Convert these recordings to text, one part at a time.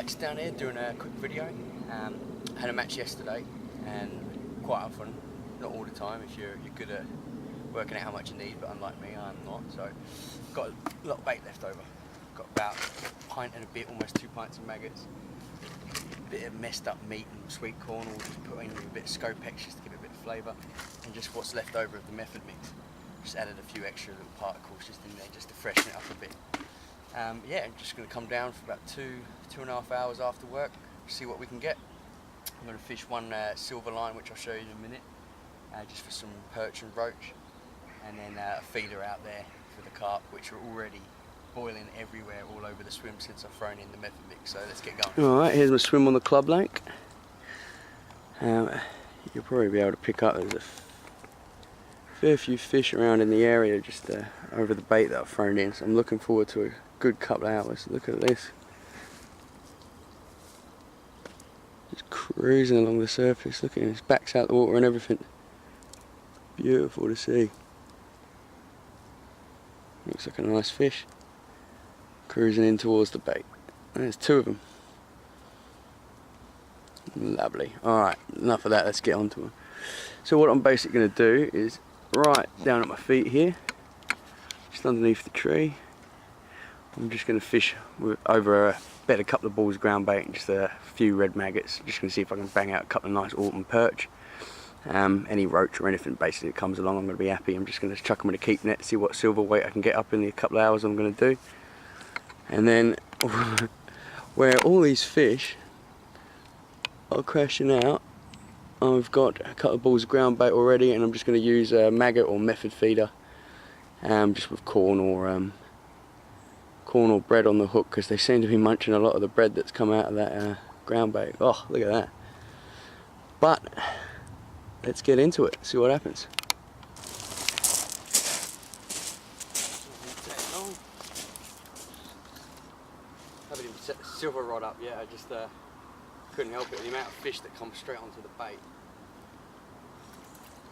Alex down here doing a quick video. Had a match yesterday, and quite often, not all the time, if you're good at working out how much you need, but unlike me, I'm not. So got a lot of bait left over. Got about a pint and a bit, almost 2 pints of maggots. A bit of messed up meat and sweet corn, all just put in with a bit of Scopex just to give it a bit of flavour, and just what's left over of the method mix. Just added a few extra little particles just in there just to freshen it up a bit. Yeah, I'm just going to come down for about 2.5 hours after work, see what we can get. I'm going to fish one silver line, which I'll show you in a minute, just for some perch and roach, and then a feeder out there for the carp, which are already boiling everywhere all over the swim since I've thrown in the method mix. So let's get going. Alright, here's my swim on the club lake. You'll probably be able to pick up, there's a fair few fish around in the area just over the bait that I've thrown in, so I'm looking forward to a good couple of hours. Look at this. Just cruising along the surface, look at him, his back's out the water and everything. Beautiful to see. Looks like a nice fish. Cruising in towards the bait. There's two of them. Lovely. Alright, enough of that, let's get on to them. So what I'm basically going to do is right down at my feet here, just underneath the tree, I'm just going to fish over a better couple of balls of ground bait and just a few red maggots. Just going to see if I can bang out a couple of nice Autmn perch. Any roach or anything basically that comes along, I'm going to be happy. I'm just going to chuck them in a keep net, see what silver weight I can get up in the couple of hours I'm going to do. And then where all these fish are crashing out, I've got a couple of balls of ground bait already, and I'm just going to use a maggot or method feeder, just with corn or bread on the hook, because they seem to be munching a lot of the bread that's come out of that ground bait. Oh, look at that. But let's get into it, see what happens. Haven't even set the silver rod up yet, I just couldn't help it, the amount of fish that come straight onto the bait.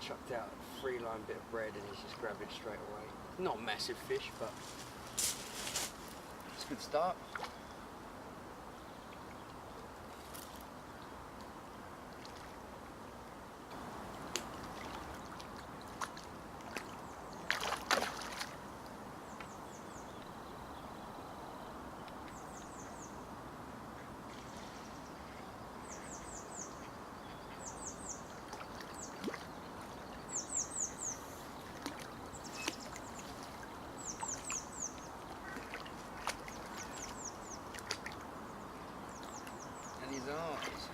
Chucked out a 3-line bit of bread and he's just grabbed it straight away. Not a massive fish, but it's a good start. His eyes.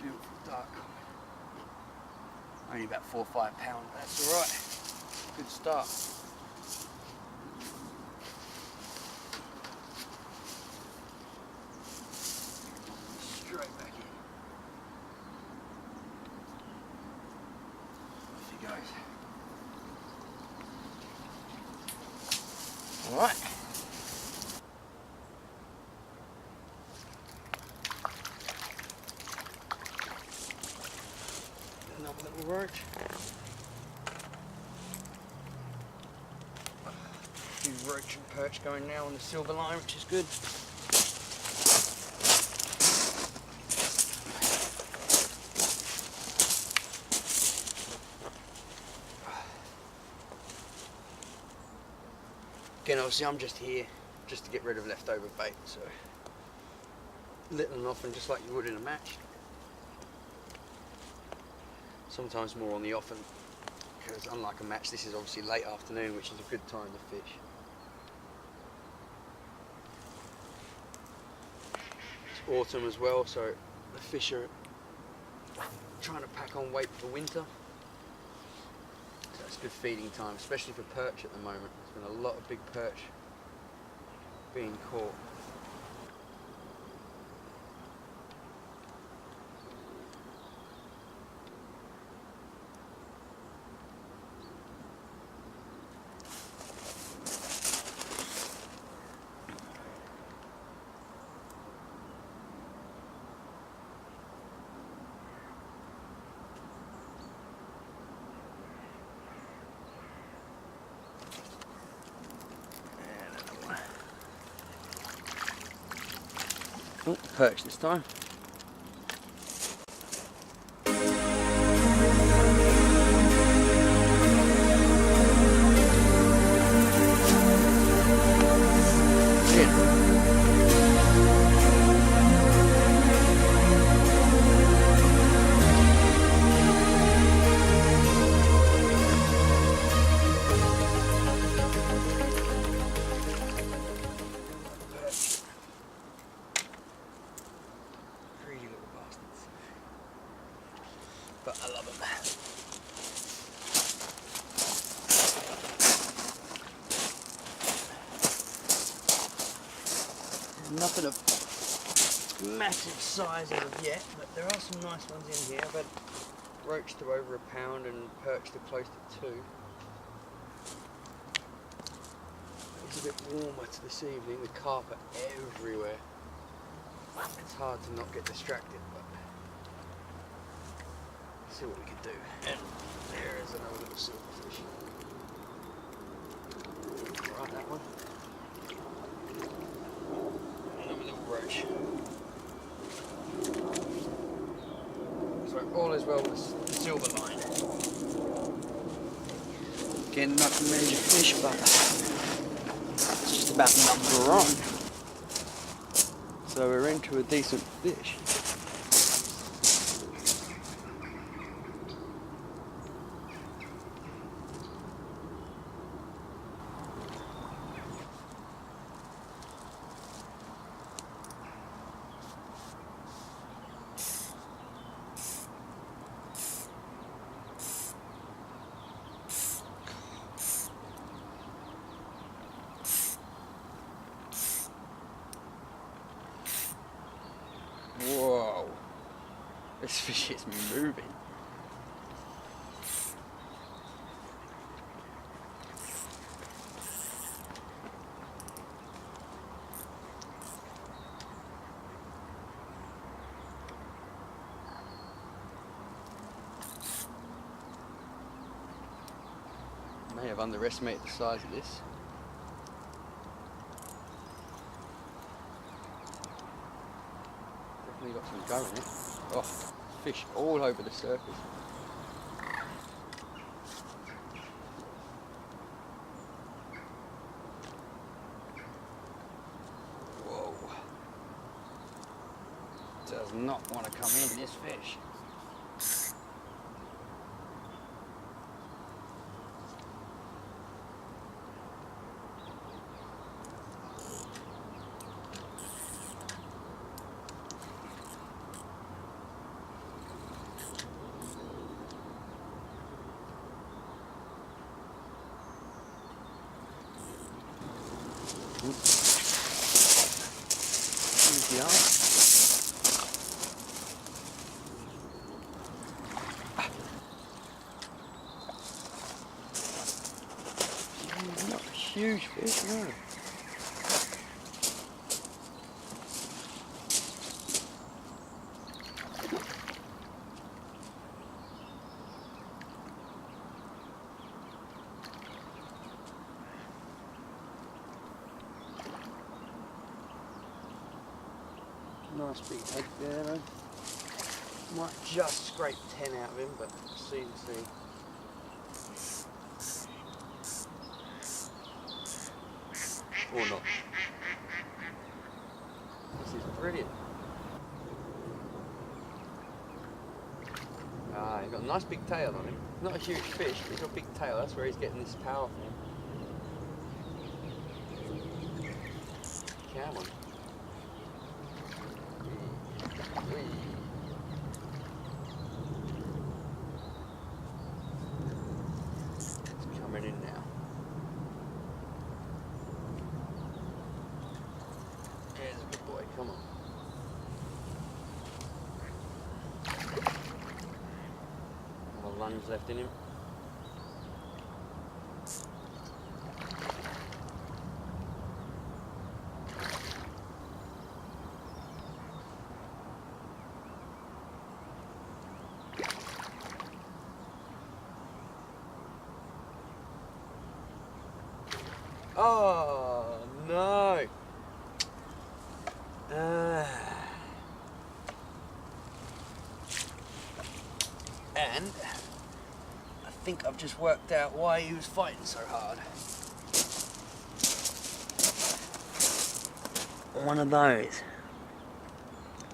Beautiful dark. Only about 4 or 5 pounds, that's alright. Good start. Straight back in. Off he goes. Alright. Another little roach. A few roach and perch going now on the silver line, which is good. Again, obviously I'm just here just to get rid of leftover bait, so little and often, just like you would in a match. Sometimes more on the often, because unlike a match, this is obviously late afternoon, which is a good time to fish. It's autumn as well, so the fish are trying to pack on weight for winter. So it's good feeding time, especially for perch at the moment. There's been a lot of big perch being caught. Oh, perch this time. Greedy little bastards. But I love them. Nothing of massive size as of yet, but there are some nice ones in here. I've had roach to over a pound and perch to close to 2. It's a bit warmer to this evening. The carp are everywhere. It's hard to not get distracted, but let's see what we can do. And there is another little silverfish. Right, that one. Another little roach. So all is well with the silver line. Again, not a major fish, but it's just about number on. So we're into a decent fish. Whoa, this fish is moving. I may have underestimated the size of this. Got some go in it. Oh, fish all over the surface. Whoa. Does not want to come in, this fish. Yeah. Not a huge fish, no. Nice big head there though. Might just scrape 10 out of him, but see. Or not. This is brilliant. Ah, he's got a nice big tail on him. Not a huge fish, but he's got a big tail. That's where he's getting this power from. Come on. It's coming in now. There's a good boy, come on. Another lunge left in him. Oh no! think I've just worked out why he was fighting so hard. One of those.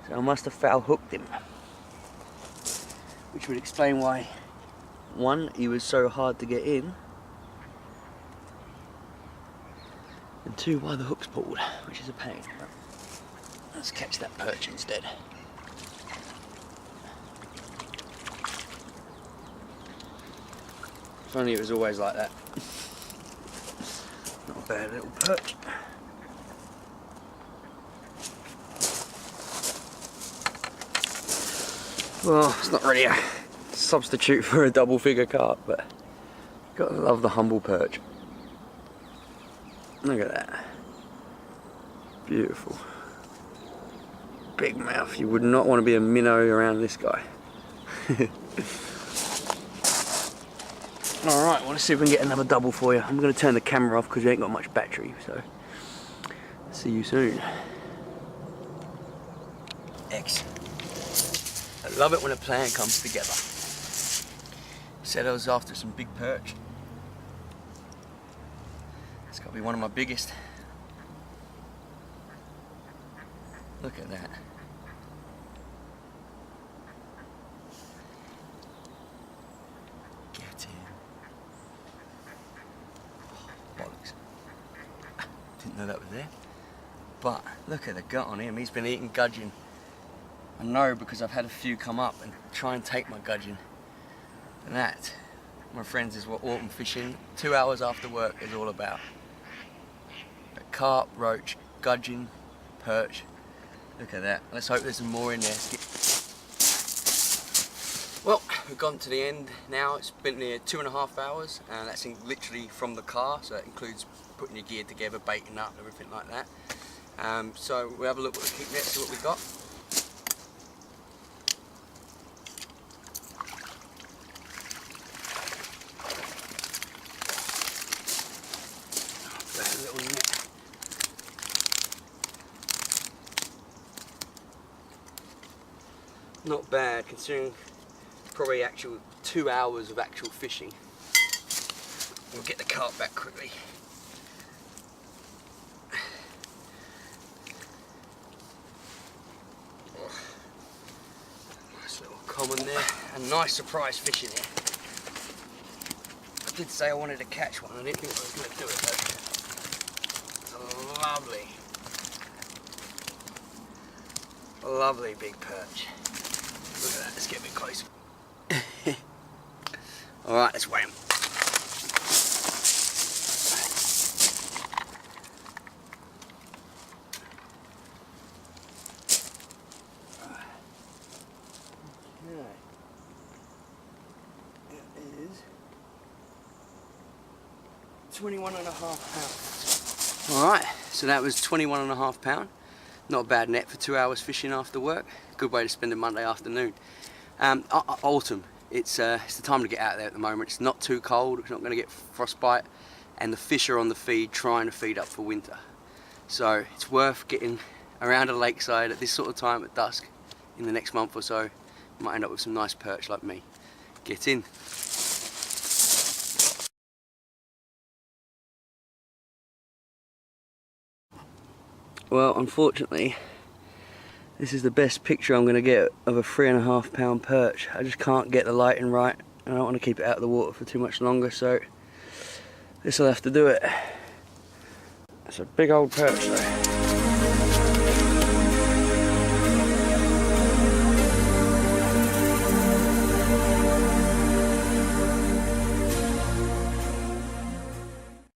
So I must have foul hooked him. Which would explain why, one, he was so hard to get in, and two, why the hook's pulled, which is a pain. Let's catch that perch instead. If only it was always like that. Not a bad little perch. Well, it's not really a substitute for a double figure carp, but gotta love the humble perch. Look at that. Beautiful. Big mouth. You would not want to be a minnow around this guy. Alright, well, let's see if we can get another double for you. I'm going to turn the camera off because we ain't got much battery, so see you soon. Excellent. I love it when a plan comes together. Said I was after some big perch. It's got to be one of my biggest. Look at that. Get in. Oh, bollocks. Didn't know that was there. But look at the gut on him. He's been eating gudgeon. I know because I've had a few come up and try and take my gudgeon. And that, my friends, is what Autmn fishing 2 hours after work is all about. But carp, roach, gudgeon, perch. Look at that. Let's hope there's some more in there. Well, we've gone to the end now. It's been near 2.5 hours, and that's literally from the car, so it includes putting your gear together, baiting up, everything like that. So we'll have a look at the kick net, see what we got. Not bad, considering probably 2 hours of actual fishing. We'll get the carp back quickly. Oh, nice little common there, and nice surprise fishing here. I did say I wanted to catch one, I didn't think I was going to do it though. It's a lovely big perch. Look at that, let's get a bit closer. Alright, let's weigh him. Okay. It is 21.5 pounds. Alright, so that was 21.5 pounds. Not a bad net for 2 hours fishing after work. Good way to spend a Monday afternoon. Autumn, it's the time to get out there at the moment. It's not too cold, it's not going to get frostbite, and the fish are on the feed trying to feed up for winter. So it's worth getting around a lakeside at this sort of time at dusk in the next month or so. You might end up with some nice perch like me. Get in. Well, unfortunately, this is the best picture I'm going to get of a 3.5 pound perch. I just can't get the lighting right, and I don't want to keep it out of the water for too much longer, so this will have to do it. It's a big old perch though.